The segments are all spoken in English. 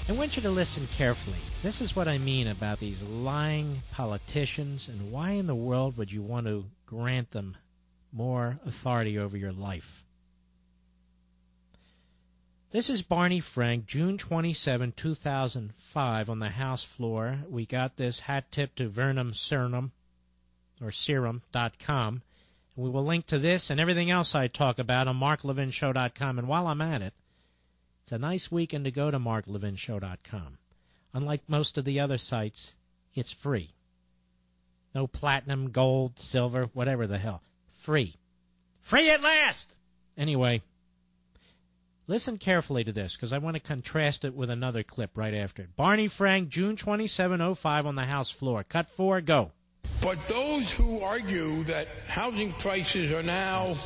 I want you to listen carefully. This is what I mean about these lying politicians, and why in the world would you want to grant them more authority over your life? This is Barney Frank, June 27, 2005, on the House floor. We got this hat tip to Serum.com. We will link to this and everything else I talk about on MarkLevinShow.com. And while I'm at it, it's a nice weekend to go to MarkLevinShow.com. Unlike most of the other sites, it's free. No platinum, gold, silver, whatever the hell. Free. Free at last! Anyway, listen carefully to this, because I want to contrast it with another clip right after it. Barney Frank, June 27, 05, on the House floor. Cut 4, go. But those who argue that housing prices are now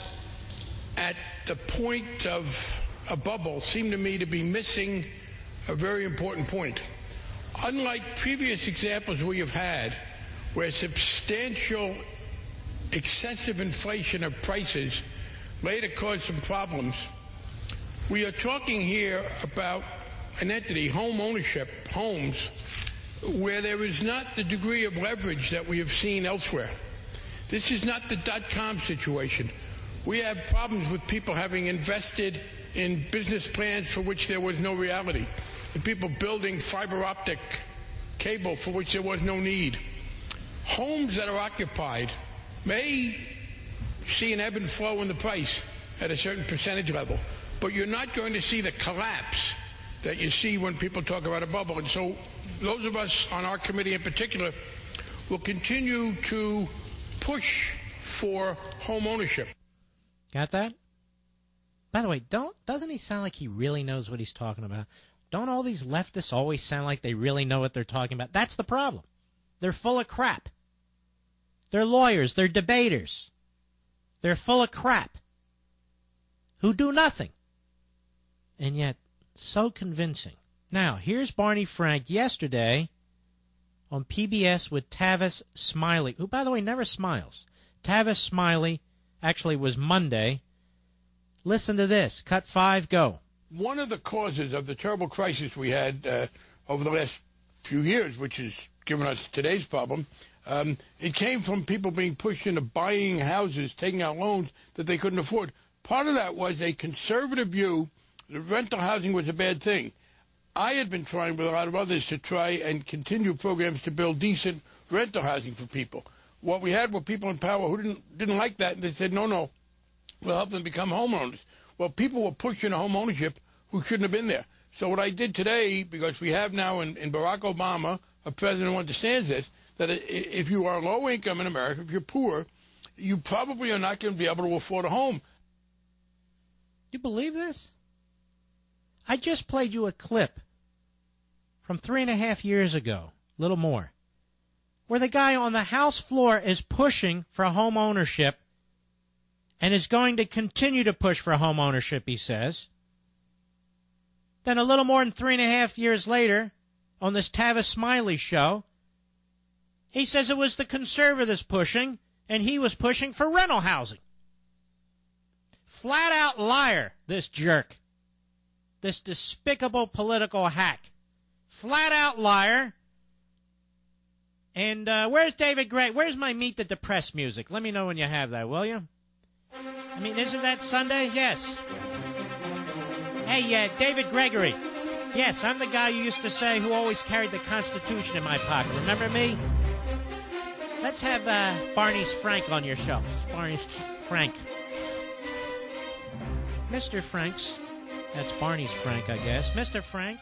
at the point of a bubble seem to me to be missing a very important point. Unlike previous examples we have had, where substantial excessive inflation of prices later caused some problems, we are talking here about an entity, home ownership, homes, where there is not the degree of leverage that we have seen elsewhere. This is not the dot-com situation. We have problems with people having invested in business plans for which there was no reality, and people building fiber optic cable for which there was no need. Homes that are occupied may see an ebb and flow in the price at a certain percentage level, but you're not going to see the collapse that you see when people talk about a bubble. And so those of us on our committee in particular will continue to push for home ownership. Got that? By the way, doesn't he sound like he really knows what he's talking about? Don't all these leftists always sound like they really know what they're talking about? That's the problem. They're full of crap. They're lawyers. They're debaters. They're full of crap who do nothing. And yet, so convincing. Now, here's Barney Frank yesterday on PBS with Tavis Smiley, who, by the way, never smiles. Tavis Smiley actually was Monday. Listen to this. Cut 5, go. One of the causes of the terrible crisis we had over the last few years, which has given us today's problem, it came from people being pushed into buying houses, taking out loans that they couldn't afford. Part of that was a conservative view that rental housing was a bad thing. I had been trying with a lot of others to try and continue programs to build decent rental housing for people. What we had were people in power who didn't like that, and they said, no, we'll help them become homeowners. Well, people were pushing home ownership who shouldn't have been there. So what I did today, because we have now in Barack Obama a president who understands this, that if you are low income in America, if you're poor, you probably are not going to be able to afford a home. Do you believe this? I just played you a clip from 3.5 years ago, a little more, where the guy on the House floor is pushing for home ownership and is going to continue to push for home ownership, he says. Then a little more than 3.5 years later, on this Tavis Smiley show, he says it was the conservatives pushing, and he was pushing for rental housing. Flat out liar, this jerk. This despicable political hack. Flat out liar. And where's David Gray? Where's my Meet the Depressed music? Let me know when you have that, will you? I mean, isn't that Sunday? Yes. Hey, David Gregory. Yes, I'm the guy you used to say who always carried the Constitution in my pocket. Remember me? Let's have Barney's Frank on your show. Barney's Frank. Mr. Franks. That's Barney's Frank, I guess. Mr. Frank,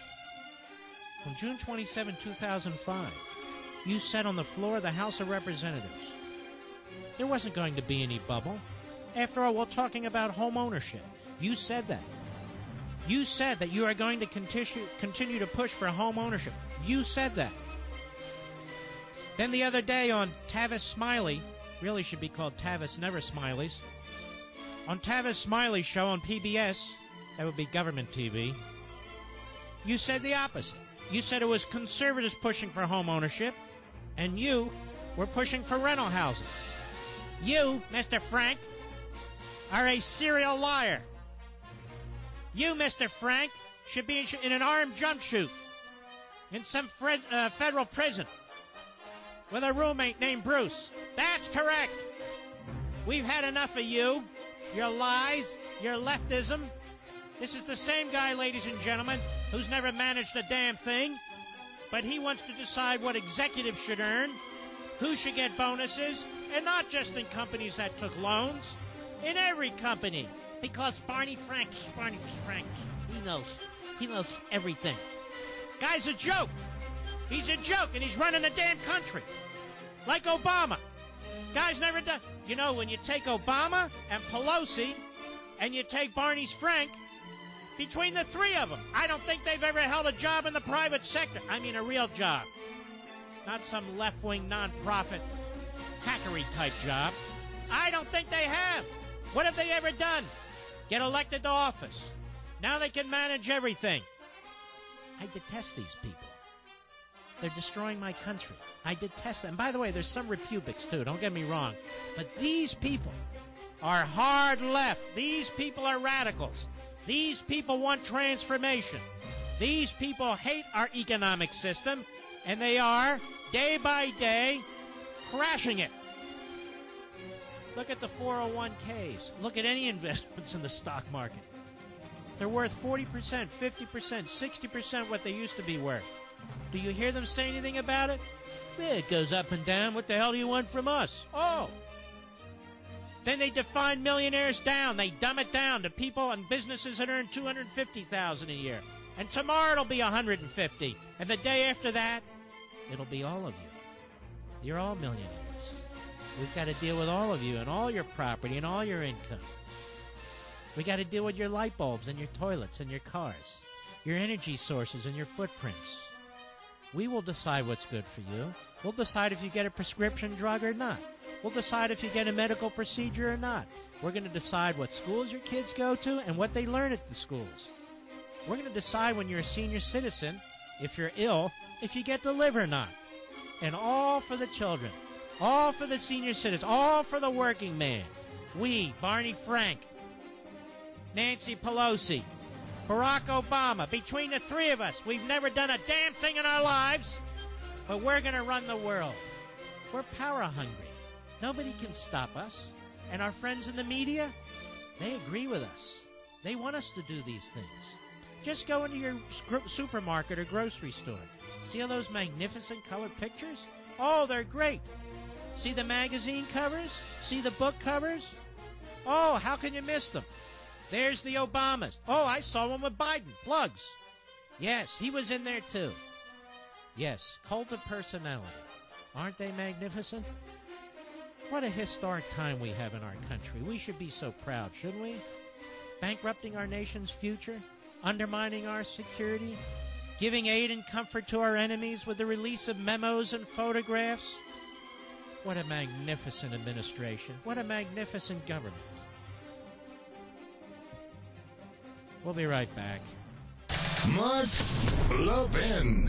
on June 27, 2005, you said on the floor of the House of Representatives there wasn't going to be any bubble. After all, we're talking about home ownership. You said that. You said that you are going to continue to push for home ownership. You said that. Then the other day on Tavis Smiley, really should be called Tavis Never Smileys, on Tavis Smiley's show on PBS, that would be government TV, you said the opposite. You said it was conservatives pushing for home ownership, and you were pushing for rental housing. You, Mr. Frank, are a serial liar. You, Mr. Frank, should be in an armed jumpsuit in some federal prison with a roommate named Bruce. That's correct. We've had enough of you, your lies, your leftism. This is the same guy, ladies and gentlemen, who's never managed a damn thing, but he wants to decide what executives should earn, who should get bonuses, and not just in companies that took loans, in every company, because Barney Frank, he knows everything. Guy's a joke. He's a joke, and he's running a damn country. Like Obama. Guy's never done. You know, when you take Obama and Pelosi, and you take Barney Frank, between the three of them, I don't think they've ever held a job in the private sector. I mean, a real job. Not some left-wing, non-profit, hackery-type job. I don't think they have. What have they ever done? Get elected to office. Now they can manage everything. I detest these people. They're destroying my country. I detest them. And by the way, there's some Republics, too. Don't get me wrong. But these people are hard left. These people are radicals. These people want transformation. These people hate our economic system, and they are, day by day, crashing it. Look at the 401ks. Look at any investments in the stock market. They're worth 40%, 50%, 60% what they used to be worth. Do you hear them say anything about it? Well, it goes up and down. What the hell do you want from us? Oh. Then they define millionaires down. They dumb it down to people and businesses that earn $250,000 a year. And tomorrow it'll be $150,000. And the day after that, it'll be all of you. You're all millionaires. We've got to deal with all of you and all your property and all your income. We got to deal with your light bulbs and your toilets and your cars, your energy sources and your footprints. We will decide what's good for you. We'll decide if you get a prescription drug or not. We'll decide if you get a medical procedure or not. We're going to decide what schools your kids go to and what they learn at the schools. We're going to decide when you're a senior citizen, if you're ill, if you get to live or not. And all for the children. All for the senior citizens. All for the working man. We, Barney Frank, Nancy Pelosi, Barack Obama, between the three of us, we've never done a damn thing in our lives, but we're going to run the world. We're power hungry. Nobody can stop us. And our friends in the media, they agree with us. They want us to do these things. Just go into your supermarket or grocery store. See all those magnificent colored pictures? Oh, they're great. See the magazine covers? See the book covers? Oh, how can you miss them? There's the Obamas. Oh, I saw one with Biden. Plugs. Yes, he was in there too. Yes, cult of personality. Aren't they magnificent? What a historic time we have in our country. We should be so proud, shouldn't we? Bankrupting our nation's future, undermining our security, giving aid and comfort to our enemies with the release of memos and photographs. What a magnificent administration. What a magnificent government. We'll be right back. Mark Levin.